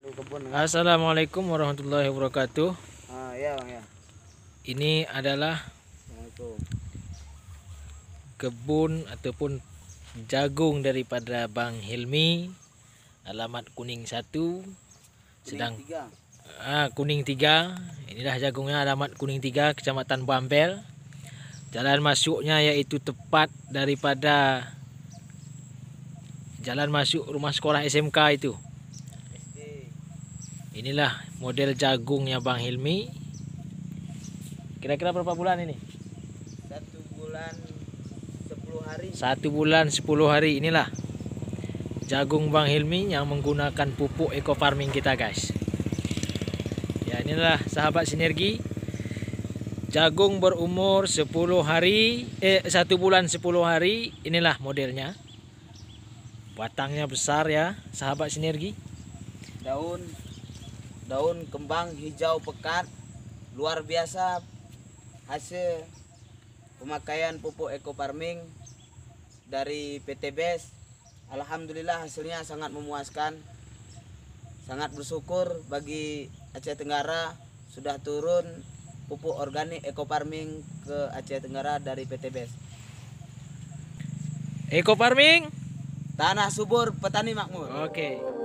Assalamualaikum warahmatullahi wabarakatuh. Ya bang ya. Ini adalah Assalamualaikum. kebun ataupun jagung daripada Bang Hilmi, alamat Kuning 1, sedang Kuning 3. Inilah jagungnya, alamat Kuning 3, Kecamatan Bambel. Jalan masuknya yaitu tepat daripada jalan masuk rumah sekolah SMK itu. Inilah model jagungnya Bang Hilmi. Kira-kira berapa bulan ini? 1 bulan 10 hari. 1 bulan 10 hari. Inilah jagung Bang Hilmi yang menggunakan pupuk eco farming kita, guys. Ya, inilah sahabat sinergi. Jagung berumur 10 hari, 1 bulan 10 hari. Inilah modelnya. Batangnya besar ya, sahabat sinergi. Daun kembang hijau pekat, luar biasa hasil pemakaian pupuk eco farming dari PT BES. Alhamdulillah hasilnya sangat memuaskan. Sangat bersyukur bagi Aceh Tenggara sudah turun pupuk organik eco farming ke Aceh Tenggara dari PT BES. Eco farming, Tanah subur, petani makmur. oke.